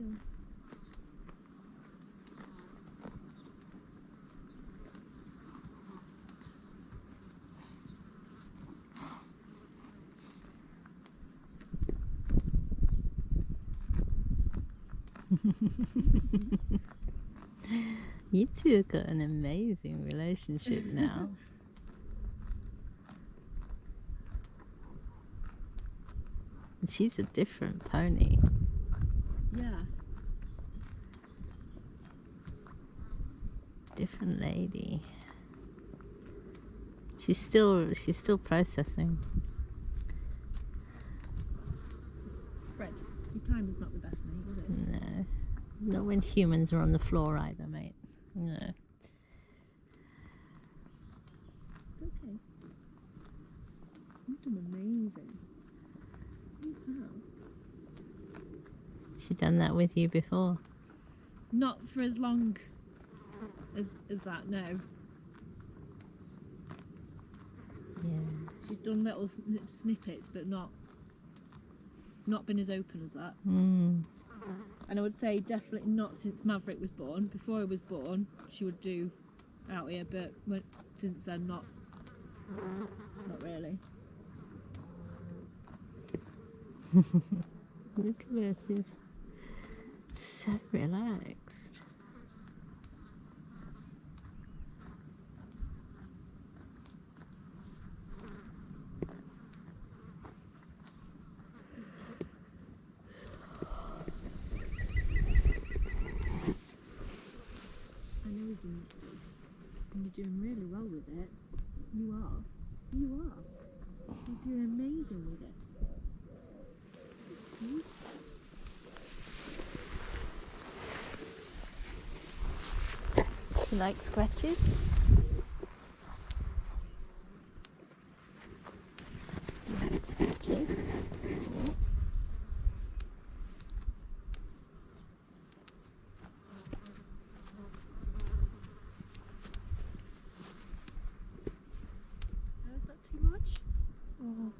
too. You two have got an amazing relationship now. She's a different pony. Yeah. Different lady. She's still processing. Fred, your time is not the best, mate, is it? No. Not when humans are on the floor either, mate. No. It's okay. You've done amazing. You have. She done that with you before? Not for as long as that, no. Yeah. She's done little snippets, but not been as open as that. Mm. And I would say definitely not since Maverick was born. Before he was born, she would do out here, but since then, not really. Look at her, she's so relaxed. I know he's in this space, and you're doing really well with it. You are. You are. You're doing amazing with it. She likes scratches. She likes scratches. No, is that too much? Oh,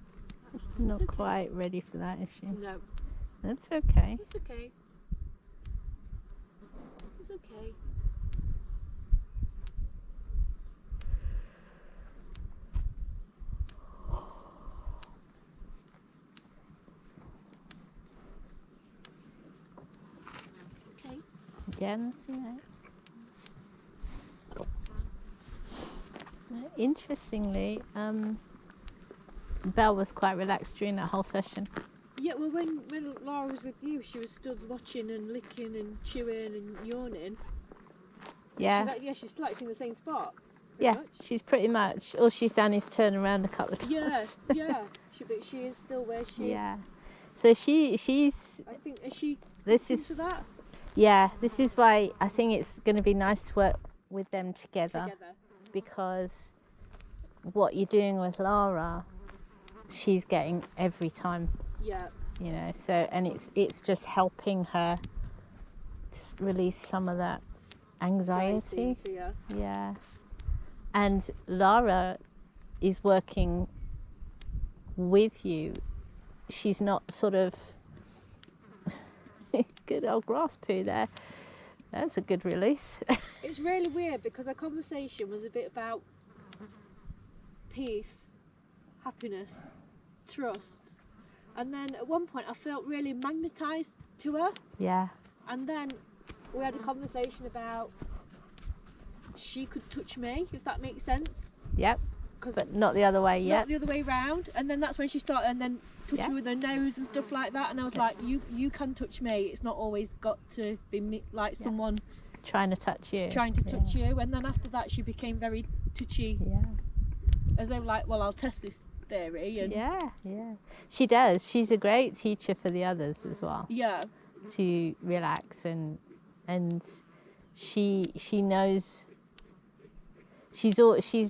not Okay. quite ready for that, is she? No. That's okay. It's okay. It's okay. It's okay. Yeah, that's all right. Interestingly, Belle was quite relaxed during that whole session. Yeah, well, when Lara was with you, she was stood watching and licking and chewing and yawning. Yeah, She's like in the same spot. yeah, much. she's pretty much, all she's done is turn around a couple of times. Yeah. But she is still where she. Yeah. So she's, I think is she this is, into that yeah, this is why I think it's going to be nice to work with them together. Because what you're doing with Lara, she's getting every time. Yeah. You know, so, and it's just helping her just release some of that anxiety. Fear. Yeah. And Lara is working with you. She's not sort of good old grass poo there. That's a good release. It's really weird because our conversation was a bit about peace, happiness, trust. And then at one point I felt really magnetised to her. Yeah. And then we had a conversation about she could touch me, if that makes sense. Yep. 'Cause But not the other way yet. not the other way round. And then that's when she started and then touch her with her nose and stuff like that. And I was like, you can touch me. It's not always got to be me, like someone Trying to touch you. trying to touch you. And then after that she became very touchy. Yeah. As though like, well, I'll test this theory. And Yeah. She does. She's a great teacher for the others as well. yeah. To relax and she knows. She's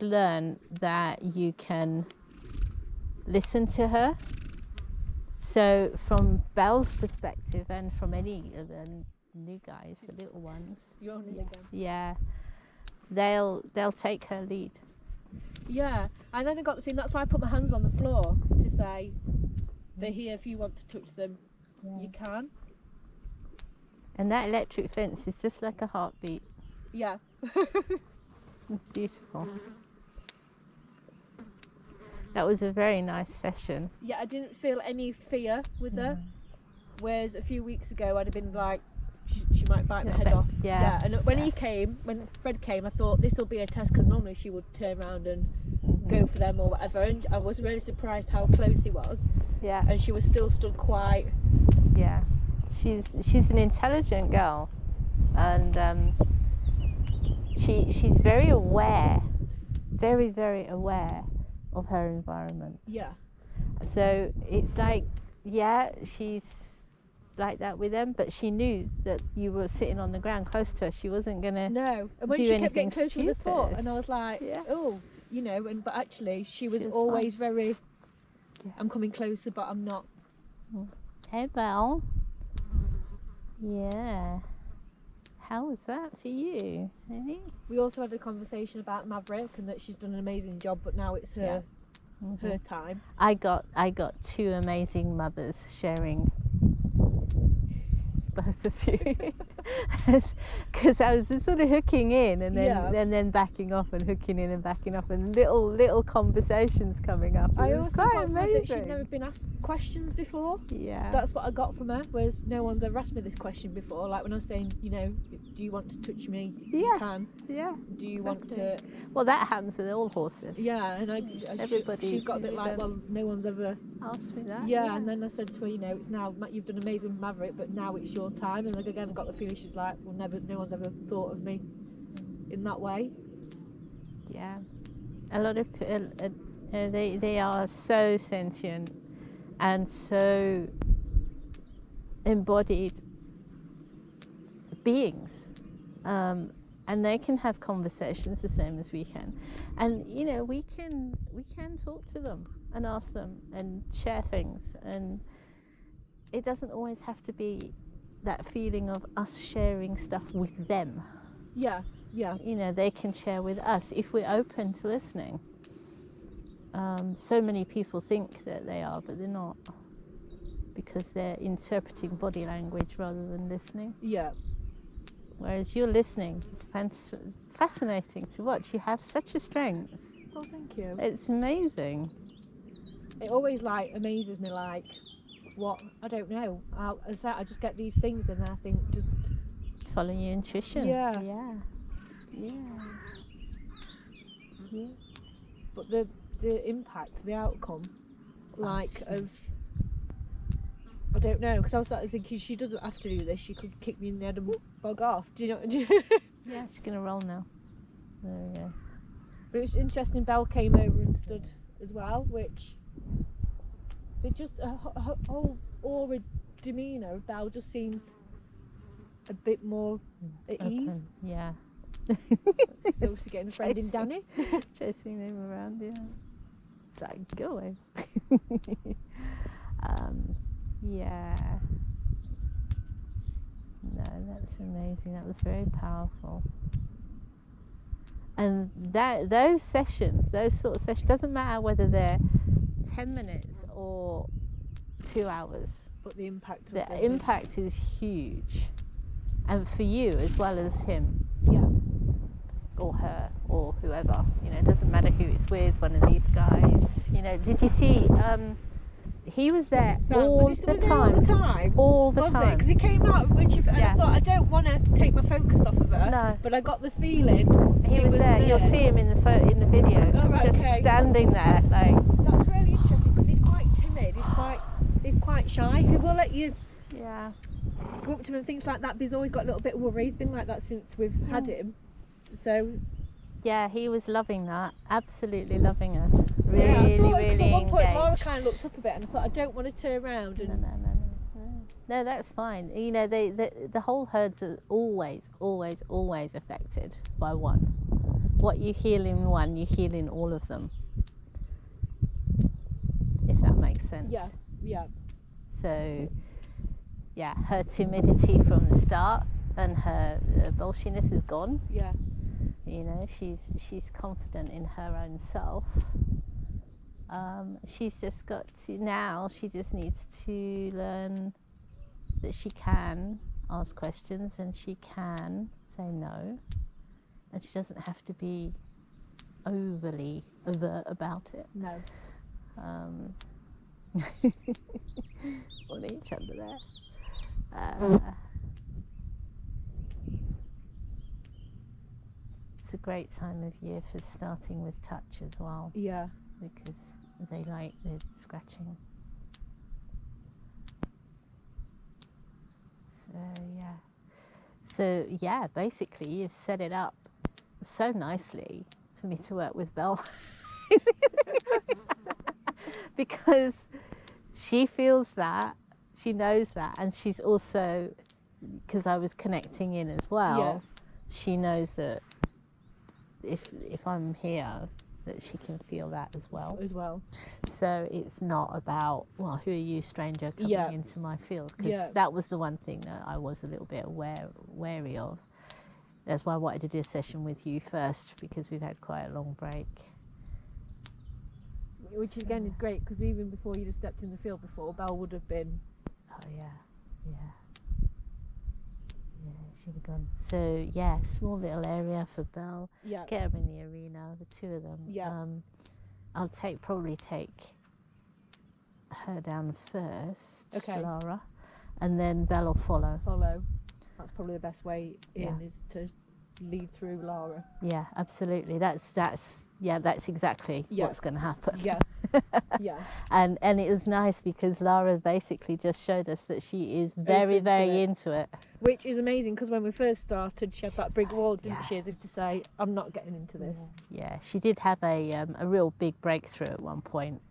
learned that you can listen to her. So from Belle's perspective and from any of the new guys, the little ones, Yawning again. yeah, they'll take her lead. Yeah, and then I got the thing, that's why I put my hands on the floor to say, they're here if you want to touch them, you can. And that electric fence is just like a heartbeat. Yeah. It's beautiful. That was a very nice session. Yeah, I didn't feel any fear with her. Whereas a few weeks ago, I'd have been like, she might bite my head off. Yeah. And when Fred came, I thought this will be a test, because normally she would turn around and go for them or whatever. And I was really surprised how close he was. Yeah. And she was still stood quiet. Yeah. She's an intelligent girl, and she's very aware, very, very aware of her environment. Yeah. So it's like, yeah, she's like that with them, but she knew that you were sitting on the ground close to her. She wasn't gonna No. And when do she kept anything getting close with the foot, stupid. and I was like, Yeah. oh, you know, but actually she was She was always fine. very, Yeah. I'm coming closer, but I'm not. Hey, Belle. Yeah. How was that for you? Any? We also had a conversation about Maverick and that she's done an amazing job, but now it's her her time. I got 2 amazing mothers sharing both of you, because I was just sort of hooking in and then backing off and hooking in and backing off, and little conversations coming up. I It was also quite got from her that she'd amazing. never been asked questions before. Yeah. That's what I got from her, whereas no one's ever asked me this question before. Like when I was saying, you know, do you want to touch me? You Yeah. can. Yeah. Do you want to? Well, that happens with all horses. Yeah, and Everybody, she got a bit like, well, no one's ever. Asked me that. Yeah, and then I said to her, you know, it's now you've done amazing with Maverick, but now it's your time. And again, I got the feeling she's like, well, no one's ever thought of me in that way. Yeah, a lot of they are so sentient and so embodied beings, and they can have conversations the same as we can, and you know we can talk to them and ask them and share things, and it doesn't always have to be that feeling of us sharing stuff with them. Yeah. You know, they can share with us if we're open to listening. So many people think that they are, but they're not, because they're interpreting body language rather than listening. Yeah. Whereas you're listening. It's fascinating to watch. You have such a strength. Oh, thank you. It's amazing. It always like amazes me, like what I don't know. I just get these things, and I think just Follow your intuition. Yeah. But the impact, the outcome, like of, I don't know, because I was like thinking she doesn't have to do this. She could kick me in the head and bug off. Do you know? Yeah, she's gonna roll now. There we go. But it was interesting. Belle came over and stood as well, which they just her whole aura, demeanour of Belle just seems a bit more at ease. Yeah. Obviously getting a friend in Danny. Chasing him around, yeah. It's like, go away. Yeah. No, that's amazing. That was very powerful. And those sessions, those sort of sessions, doesn't matter whether they're 10 minutes or 2 hours. But the impact of The impact is huge. And for you as well as him. Yeah. Or her, or whoever, you know, it doesn't matter who it's with, one of these guys, you know. Did you see, he was there all the time. All the time. Because he came out when she, and I thought, I don't want to take my focus off of her, No. But I got the feeling He was there. You'll see him in the video, Oh, right, just okay. standing there, like. That's really interesting, because he's quite timid, he's quite shy. He will let you go up to him and things like that, but he's always got a little bit of worry. He's been like that since we've had him. So yeah, he was loving that, absolutely loving her. I Really, thought, really at one point engaged. Laura kind of looked up a bit, and I thought, I don't want to turn around. And No, that's fine. You know, the whole herds are always affected by one. What you heal in one, you heal in all of them. If that makes sense. Yeah. So, yeah, her timidity from the start and her bolshiness is gone. Yeah. You know, she's confident in her own self. She's just got to, now she just needs to learn that she can ask questions, and she can say no, and she doesn't have to be overly overt about it. No. On each other there. It's a great time of year for starting with touch as well, Yeah. because they like the scratching. So yeah, basically you've set it up so nicely for me to work with Belle. Because she feels that, she knows that, and she's also, because I was connecting in as well, she knows that if I'm here, that she can feel that as well. So it's not about, well, who are you, stranger, coming into my field? Because that was the one thing that I was a little bit wary of. That's why I wanted to do a session with you first, because we've had quite a long break. Which again is great, because even before you'd have stepped in the field before, Belle would have been... Oh yeah, she'd have gone. So yeah, small little area for Belle. Yeah. Get her in the arena, the two of them. Yeah. I'll probably take her down first, Lara, and then Belle will follow. That's probably the best way in, is to lead through Lara. Yeah, absolutely. That's exactly what's going to happen. Yeah. And it was nice because Lara basically just showed us that she is very into it. Which is amazing, because when we first started, she had that brick wall, didn't she, as if to say, I'm not getting into this. Yeah, she did have a real big breakthrough at one point,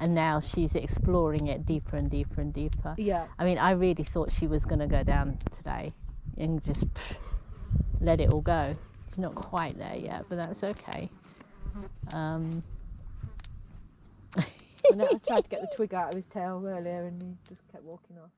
and now she's exploring it deeper and deeper and deeper. Yeah. I mean, I really thought she was going to go down today and just let it all go. She's not quite there yet, but that's okay. And I tried to get the twig out of his tail earlier, and he just kept walking off.